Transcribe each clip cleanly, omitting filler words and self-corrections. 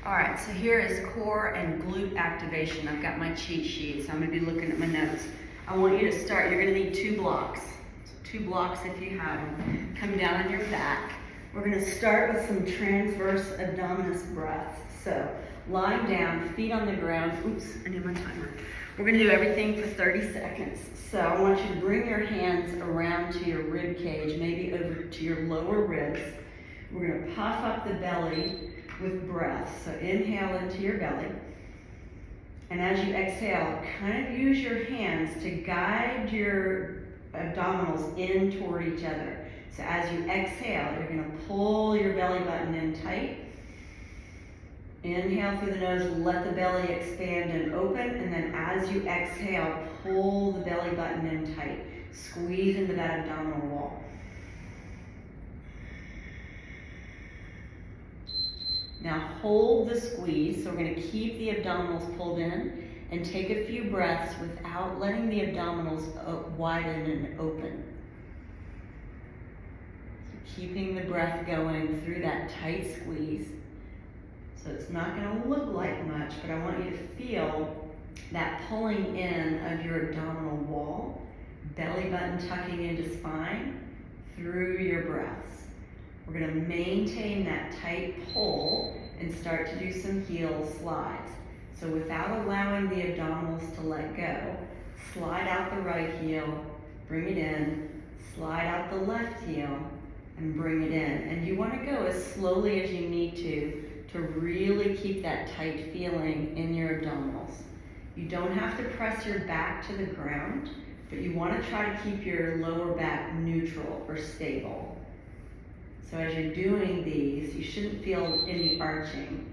All right, so here is core and glute activation. I've got my cheat sheet, so I'm gonna be looking at my notes. I want you to start, you're gonna need 2 blocks. So 2 blocks if you have them. Come down on your back. We're gonna start with some transverse abdominis breaths. So lying down, feet on the ground. Oops, I need my timer. We're gonna do everything for 30 seconds. So I want you to bring your hands around to your rib cage, maybe over to your lower ribs. We're gonna puff up the belly with breath. So inhale into your belly. And as you exhale, kind of use your hands to guide your abdominals in toward each other. So as you exhale, you're gonna pull your belly button in tight. Inhale through the nose, let the belly expand and open, and then as you exhale, pull the belly button in tight. Squeeze into that abdominal wall. Now hold the squeeze, so we're going to keep the abdominals pulled in and take a few breaths without letting the abdominals widen and open. So keeping the breath going through that tight squeeze. So it's not going to look like much, but I want you to feel that pulling in of your abdominal wall, belly button tucking into spine through your breaths. We're going to maintain that tight pull and start to do some heel slides. So without allowing the abdominals to let go, slide out the right heel, bring it in, slide out the left heel, and bring it in. And you want to go as slowly as you need to really keep that tight feeling in your abdominals. You don't have to press your back to the ground, but you want to try to keep your lower back neutral or stable. So as you're doing these, you shouldn't feel any arching.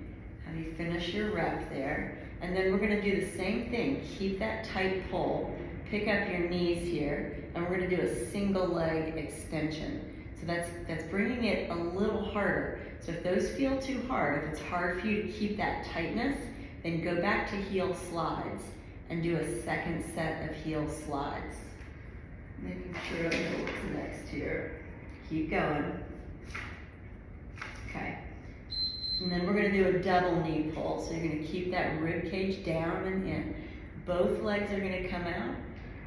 Have you finish your rep there? And then we're gonna do the same thing. Keep that tight pull, pick up your knees here, and we're gonna do a single leg extension. So that's bringing it a little harder. So if those feel too hard, if it's hard for you to keep that tightness, then go back to heel slides and do a second set of heel slides. Making sure I know what's next here. Keep going. Okay, and then we're going to do a double knee pull. So you're going to keep that rib cage down and in. Both legs are going to come out,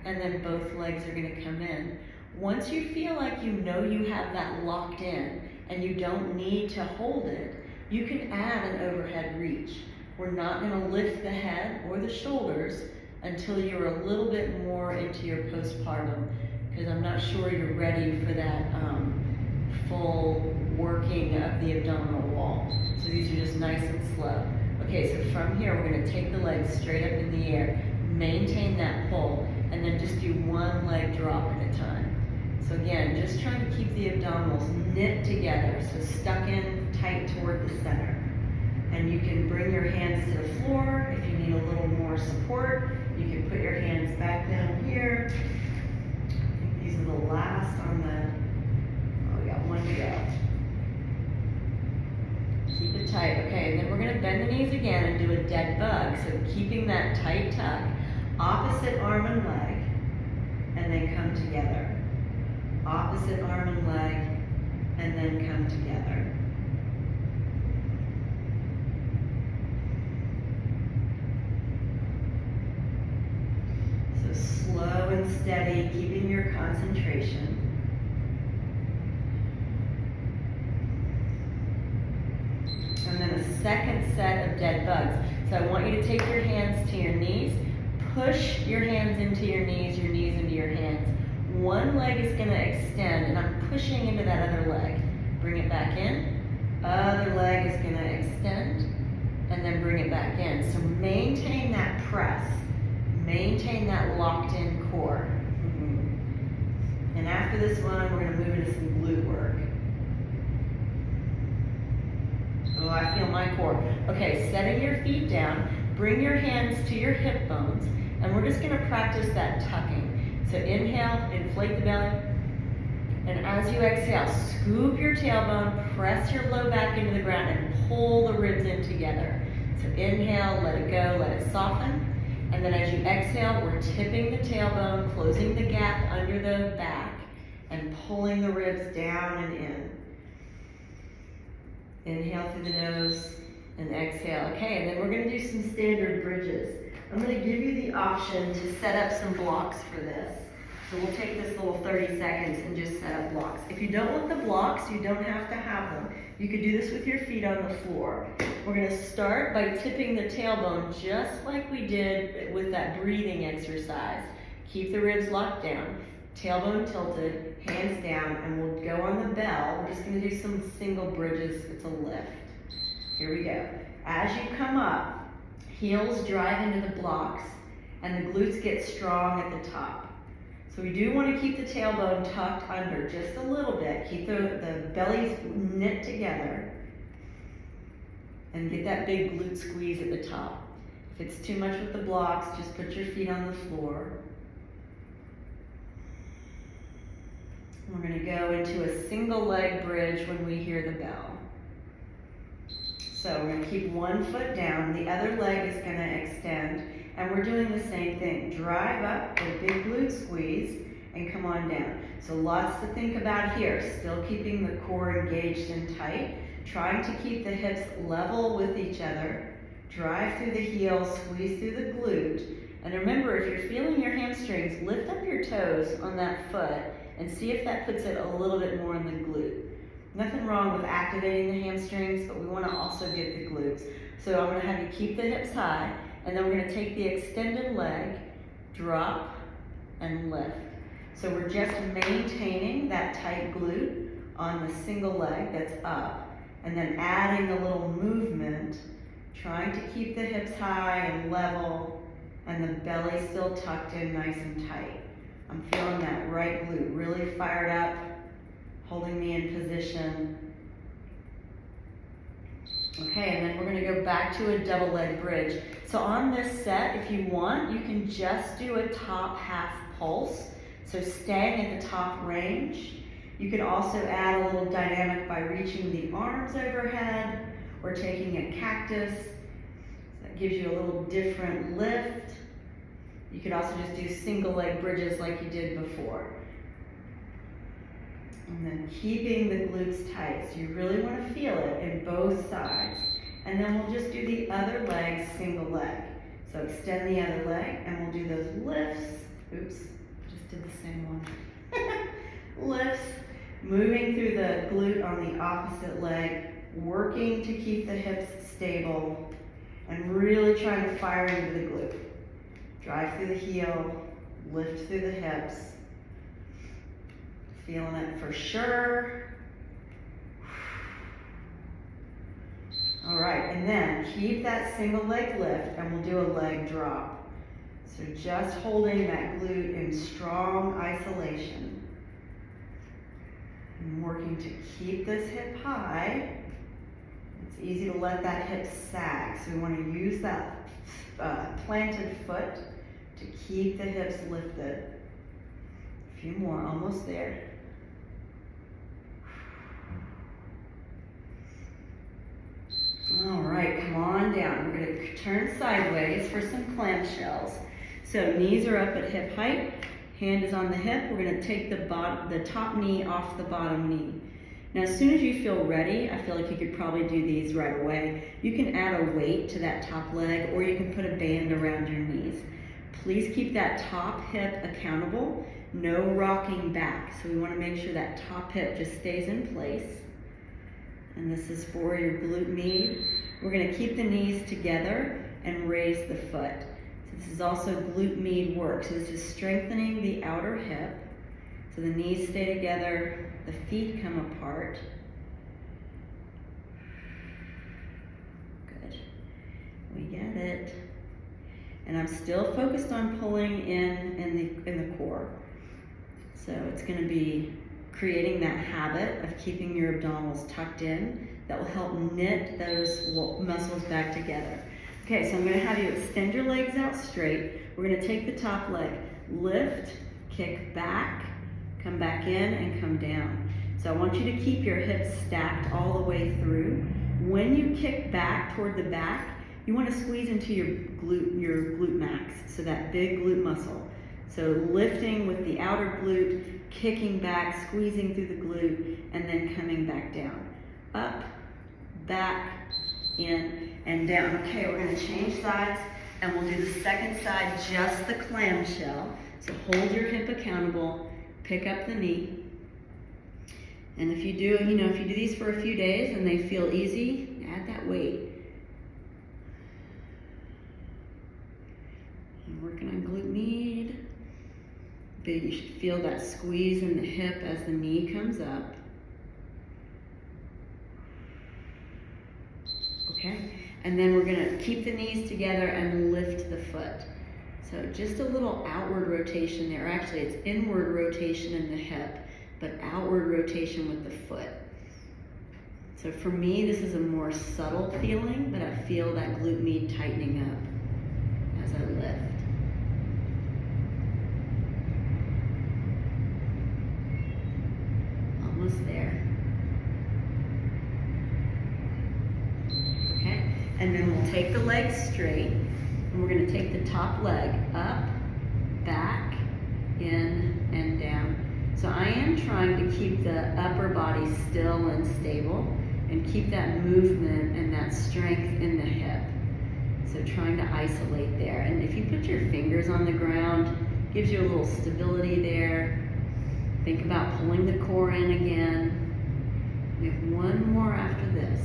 and then both legs are going to come in. Once you feel like you know you have that locked in and you don't need to hold it, you can add an overhead reach. We're not going to lift the head or the shoulders until you're a little bit more into your postpartum, because I'm not sure you're ready for that full working of the abdominal wall. So these are just nice and slow. Okay, so from here we're going to take the legs straight up in the air, maintain that pull, and then just do one leg drop at a time. So again, just trying to keep the abdominals knit together, so stuck in tight toward the center. And you can bring your hands to the floor if you need a little more support. You can put your hands back down here. I think these are the last on the one to go. Keep it tight. Okay, and then we're going to bend the knees again and do a dead bug. So keeping that tight tuck, opposite arm and leg, and then come together. Opposite arm and leg, and then come together. So slow and steady, keeping your concentration. And then a second set of dead bugs. So I want you to take your hands to your knees, push your hands into your knees into your hands. One leg is going to extend, and I'm pushing into that other leg. Bring it back in. Other leg is going to extend, and then bring it back in. So maintain that press. Maintain that locked in core. And after this one, we're going to move into some glute work. Oh, I feel my core. Okay, setting your feet down, bring your hands to your hip bones, and we're just going to practice that tucking. So inhale, inflate the belly, and as you exhale, scoop your tailbone, press your low back into the ground, and pull the ribs in together. So inhale, let it go, let it soften, and then as you exhale, we're tipping the tailbone, closing the gap under the back, and pulling the ribs down and in. Inhale through the nose, and exhale. Okay, and then we're gonna do some standard bridges. I'm gonna give you the option to set up some blocks for this. So we'll take this little 30 seconds and just set up blocks. If you don't want the blocks, you don't have to have them. You could do this with your feet on the floor. We're gonna start by tipping the tailbone just like we did with that breathing exercise. Keep the ribs locked down, tailbone tilted, hands down, and we'll go on the bell. We're just gonna do some single bridges. It's a lift. Here we go. As you come up, heels drive into the blocks and the glutes get strong at the top. So we do want to keep the tailbone tucked under just a little bit. Keep the bellies knit together and get that big glute squeeze at the top. If it's too much with the blocks, just put your feet on the floor. We're going to go into a single leg bridge when we hear the bell. So we're going to keep one foot down, the other leg is going to extend, and we're doing the same thing. Drive up, a big glute squeeze, and come on down. So lots to think about here. Still keeping the core engaged and tight, trying to keep the hips level with each other. Drive through the heel, squeeze through the glute. And remember, if you're feeling your hamstrings, lift up your toes on that foot and see if that puts it a little bit more in the glute. Nothing wrong with activating the hamstrings, but we want to also get the glutes. So I'm going to have you keep the hips high, and then we're going to take the extended leg, drop, and lift. So we're just maintaining that tight glute on the single leg that's up, and then adding a little movement, trying to keep the hips high and level, and the belly still tucked in nice and tight. I'm feeling that right glute really fired up, holding me in position. Okay, and then we're gonna go back to a double leg bridge. So on this set, if you want, you can just do a top half pulse. So staying at the top range. You could also add a little dynamic by reaching the arms overhead or taking a cactus. That gives you a little different lift. You could also just do single leg bridges like you did before. And then keeping the glutes tight. So you really want to feel it in both sides. And then we'll just do the other leg, single leg. So extend the other leg and we'll do those lifts. Oops, just did the same one. Lifts, moving through the glute on the opposite leg, working to keep the hips stable, and really trying to fire into the glute. Drive through the heel, lift through the hips. Feeling it for sure. All right, and then keep that single leg lift and we'll do a leg drop. So just holding that glute in strong isolation. And working to keep this hip high. It's easy to let that hip sag, so we want to use that planted foot to keep the hips lifted. A few more, almost there. All right, come on down. We're going to turn sideways for some clamshells. So knees are up at hip height, hand is on the hip. We're going to take the top knee off the bottom knee. Now, as soon as you feel ready, I feel like you could probably do these right away. You can add a weight to that top leg, or you can put a band around your knees. Please keep that top hip accountable, no rocking back. So we want to make sure that top hip just stays in place. And this is for your glute med. We're going to keep the knees together and raise the foot. So this is also glute med work. So this is strengthening the outer hip. So the knees stay together, the feet come apart. Good. We get it. And I'm still focused on pulling in the core. So it's going to be creating that habit of keeping your abdominals tucked in. That will help knit those muscles back together. Okay, so I'm going to have you extend your legs out straight. We're going to take the top leg, lift, kick back, come back in, and come down. So I want you to keep your hips stacked all the way through. When you kick back toward the back, you want to squeeze into your glute max, so that big glute muscle. So lifting with the outer glute, kicking back, squeezing through the glute, and then coming back down. Up, back, in and down. Okay, we're gonna change sides and we'll do the second side, just the clamshell. So hold your hip accountable, pick up the knee. And if you do, if you do these for a few days and they feel easy, add that weight. And working on glute med. But you should feel that squeeze in the hip as the knee comes up. Okay, and then we're gonna keep the knees together and lift the foot. So just a little outward rotation there. Actually, it's inward rotation in the hip, but outward rotation with the foot. So for me, this is a more subtle feeling, but I feel that glute med tightening up as I lift. Almost there. Okay, and then we'll take the legs straight, and we're going to take the top leg up, back, in, and down. So I am trying to keep the upper body still and stable, and keep that movement and that strength in the hip. So trying to isolate there. And if you put your fingers on the ground, gives you a little stability there. Think about pulling the core in again. We have one more after this.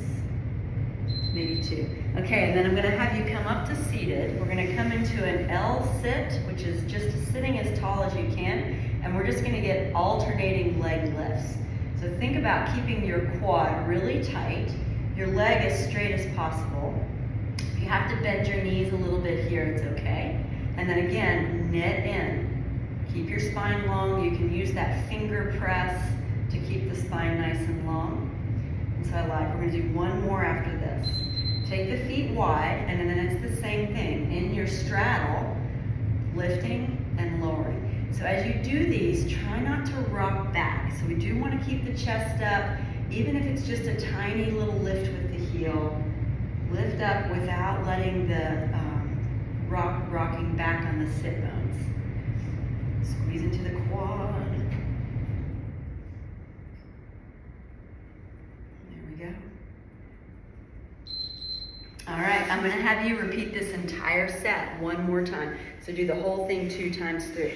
Maybe two. Okay, and then I'm gonna have you come up to seated. We're gonna come into an L sit, which is just sitting as tall as you can, and we're just gonna get alternating leg lifts. So think about keeping your quad really tight, your leg as straight as possible. If you have to bend your knees a little bit here, it's okay. And then again, knit in. Keep your spine long. You can use that finger press to keep the spine nice and long. And so we're gonna do one more after this. Take the feet wide, and then it's the same thing. In your straddle, lifting and lowering. So as you do these, try not to rock back. So we do want to keep the chest up, even if it's just a tiny little lift with the heel. Lift up without letting the rocking back on the sit bones. Squeeze into the quad. There we go. All right, I'm gonna have you repeat this entire set one more time. So do the whole thing 2 times 3.